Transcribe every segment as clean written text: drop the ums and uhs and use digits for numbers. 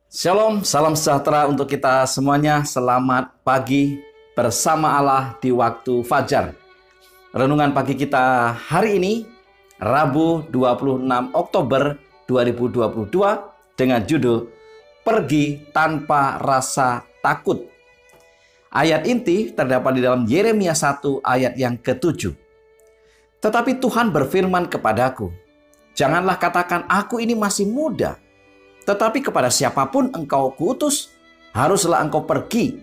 Shalom, salam sejahtera untuk kita semuanya. Selamat pagi bersama Allah di waktu fajar. Renungan pagi kita hari ini, Rabu 26 Oktober 2022 dengan judul Pergi Tanpa Rasa Takut. Ayat inti terdapat di dalam Yeremia 1 ayat yang ke-7. Tetapi Tuhan berfirman kepadaku, janganlah katakan aku ini masih muda. Tetapi kepada siapapun engkau kuutus, haruslah engkau pergi.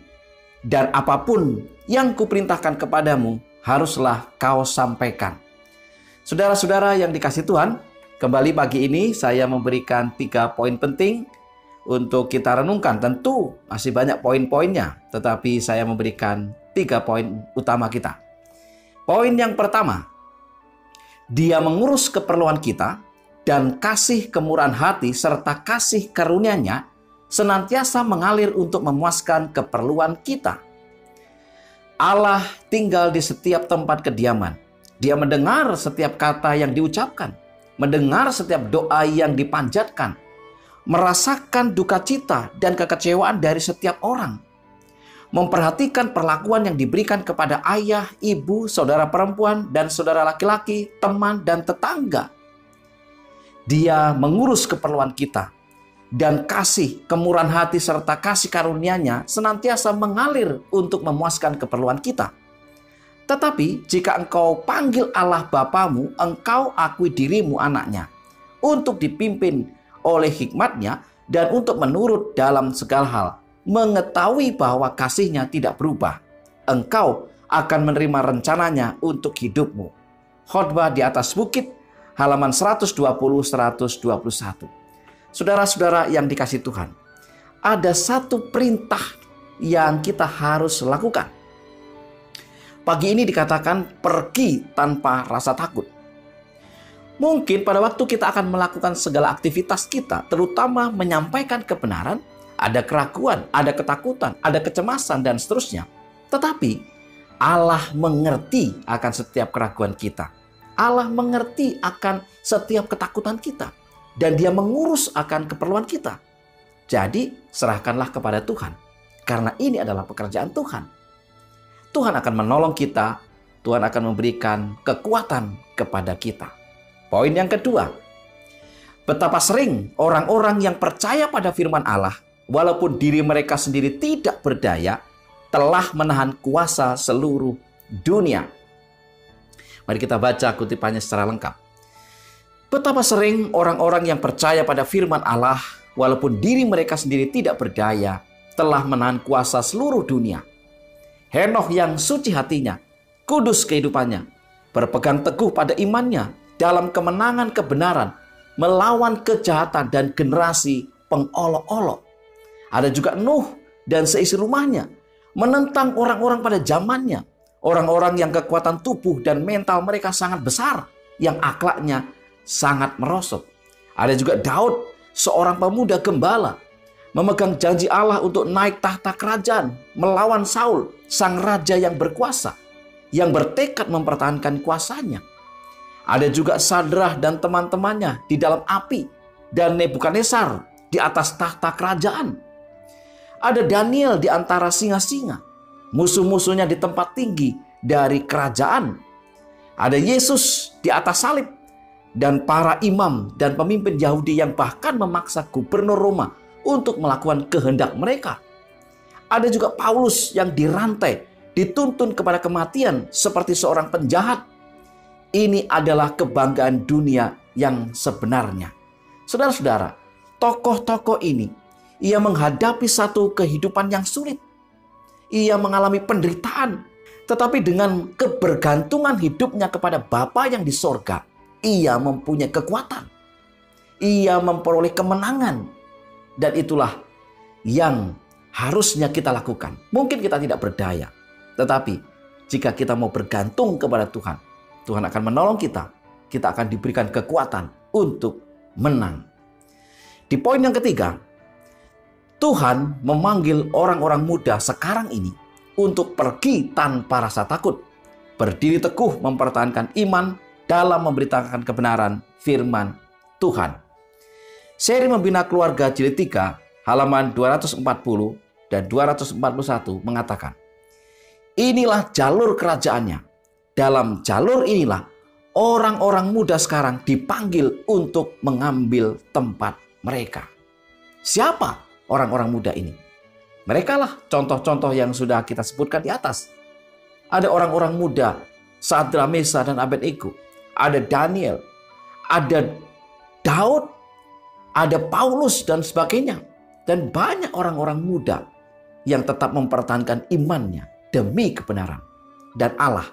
Dan apapun yang kuperintahkan kepadamu, haruslah kau sampaikan. Saudara-saudara yang dikasihi Tuhan, kembali pagi ini saya memberikan 3 poin penting untuk kita renungkan. Tentu masih banyak poin-poinnya, tetapi saya memberikan 3 poin utama kita. Poin yang pertama, Dia mengurus keperluan kita, dan kasih kemurahan hati serta kasih karunia-Nya senantiasa mengalir untuk memuaskan keperluan kita. Allah tinggal di setiap tempat kediaman. Dia mendengar setiap kata yang diucapkan, mendengar setiap doa yang dipanjatkan, merasakan duka cita dan kekecewaan dari setiap orang, memperhatikan perlakuan yang diberikan kepada ayah, ibu, saudara perempuan, dan saudara laki-laki, teman, dan tetangga. Dia mengurus keperluan kita, dan kasih kemurahan hati serta kasih karunia-Nya senantiasa mengalir untuk memuaskan keperluan kita. Tetapi jika engkau panggil Allah Bapamu, engkau akui dirimu anaknya, untuk dipimpin oleh hikmat-Nya dan untuk menurut dalam segala hal, mengetahui bahwa kasih-Nya tidak berubah. Engkau akan menerima rencananya untuk hidupmu. Khotbah di atas bukit, halaman 120-121. Saudara-saudara yang dikasihi Tuhan, ada satu perintah yang kita harus lakukan. Pagi ini dikatakan pergi tanpa rasa takut. Mungkin pada waktu kita akan melakukan segala aktivitas kita, terutama menyampaikan kebenaran, ada keraguan, ada ketakutan, ada kecemasan, dan seterusnya. Tetapi Allah mengerti akan setiap keraguan kita. Allah mengerti akan setiap ketakutan kita. Dan Dia mengurus akan keperluan kita. Jadi serahkanlah kepada Tuhan. Karena ini adalah pekerjaan Tuhan. Tuhan akan menolong kita. Tuhan akan memberikan kekuatan kepada kita. Poin yang kedua. Betapa sering orang-orang yang percaya pada firman Allah, walaupun diri mereka sendiri tidak berdaya, telah menahan kuasa seluruh dunia. Mari kita baca kutipannya secara lengkap. Betapa sering orang-orang yang percaya pada firman Allah, walaupun diri mereka sendiri tidak berdaya, telah menahan kuasa seluruh dunia. Henokh yang suci hatinya, kudus kehidupannya, berpegang teguh pada imannya, dalam kemenangan kebenaran, melawan kejahatan dan generasi pengolok-olok. Ada juga Nuh dan seisi rumahnya, menentang orang-orang pada zamannya. Orang-orang yang kekuatan tubuh dan mental mereka sangat besar, yang akhlaknya sangat merosot. Ada juga Daud, seorang pemuda gembala, memegang janji Allah untuk naik tahta kerajaan, melawan Saul, sang raja yang berkuasa, yang bertekad mempertahankan kuasanya. Ada juga Sadrah dan teman-temannya di dalam api, dan Nebukadnezar di atas tahta kerajaan. Ada Daniel di antara singa-singa, musuh-musuhnya di tempat tinggi dari kerajaan. Ada Yesus di atas salib, dan para imam dan pemimpin Yahudi yang bahkan memaksa gubernur Roma untuk melakukan kehendak mereka. Ada juga Paulus yang dirantai, dituntun kepada kematian seperti seorang penjahat. Ini adalah kebanggaan dunia yang sebenarnya. Saudara-saudara, tokoh-tokoh ini, ia menghadapi satu kehidupan yang sulit. Ia mengalami penderitaan, tetapi dengan kebergantungan hidupnya kepada Bapa yang di sorga, ia mempunyai kekuatan. Ia memperoleh kemenangan. Dan itulah yang harusnya kita lakukan. Mungkin kita tidak berdaya, tetapi jika kita mau bergantung kepada Tuhan, Tuhan akan menolong kita. Kita akan diberikan kekuatan untuk menang. Di poin yang ketiga, Tuhan memanggil orang-orang muda sekarang ini untuk pergi tanpa rasa takut, berdiri teguh mempertahankan iman dalam memberitakan kebenaran firman Tuhan. Seri Membina Keluarga Jilid 3, halaman 240 dan 241 mengatakan, inilah jalur kerajaannya. Dalam jalur inilah orang-orang muda sekarang dipanggil untuk mengambil tempat mereka. Siapa orang-orang muda ini? Mereka lah contoh-contoh yang sudah kita sebutkan di atas. Ada orang-orang muda, Sadra, Mesa, dan Abednego. Ada Daniel, ada Daud, ada Paulus, dan sebagainya. Dan banyak orang-orang muda yang tetap mempertahankan imannya demi kebenaran. Dan Allah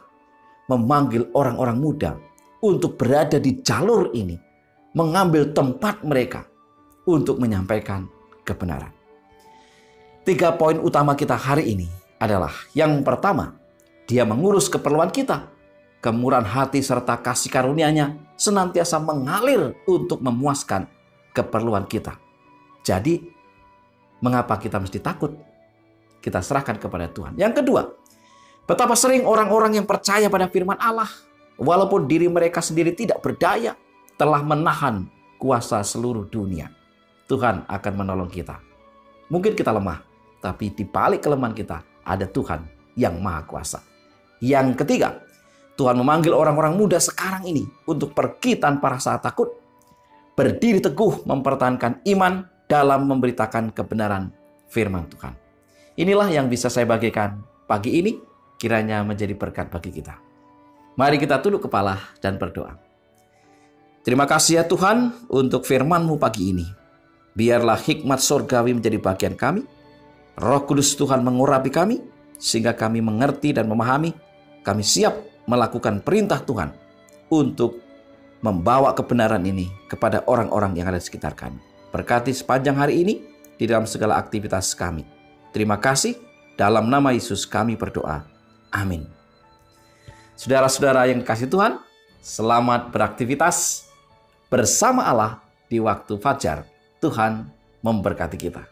memanggil orang-orang muda untuk berada di jalur ini, mengambil tempat mereka untuk menyampaikan kebenaran. 3 poin utama kita hari ini adalah, yang pertama, Dia mengurus keperluan kita. Kemurahan hati serta kasih karunia-Nya senantiasa mengalir untuk memuaskan keperluan kita. Jadi, mengapa kita mesti takut? Kita serahkan kepada Tuhan. Yang kedua, betapa sering orang-orang yang percaya pada firman Allah, walaupun diri mereka sendiri tidak berdaya, telah menahan kuasa seluruh dunia. Tuhan akan menolong kita. Mungkin kita lemah, tapi di balik kelemahan kita ada Tuhan yang maha kuasa. Yang ketiga, Tuhan memanggil orang-orang muda sekarang ini untuk pergi tanpa rasa takut, berdiri teguh mempertahankan iman dalam memberitakan kebenaran firman Tuhan. Inilah yang bisa saya bagikan pagi ini, kiranya menjadi berkat bagi kita. Mari kita tunduk kepala dan berdoa. Terima kasih ya Tuhan untuk firman-Mu pagi ini. Biarlah hikmat surgawi menjadi bagian kami. Roh Kudus Tuhan mengurapi kami, sehingga kami mengerti dan memahami. Kami siap melakukan perintah Tuhan untuk membawa kebenaran ini kepada orang-orang yang ada di sekitar kami. Berkati sepanjang hari ini di dalam segala aktivitas kami. Terima kasih, dalam nama Yesus kami berdoa. Amin. Saudara-saudara yang dikasihi Tuhan, selamat beraktivitas bersama Allah di waktu fajar. Tuhan memberkati kita.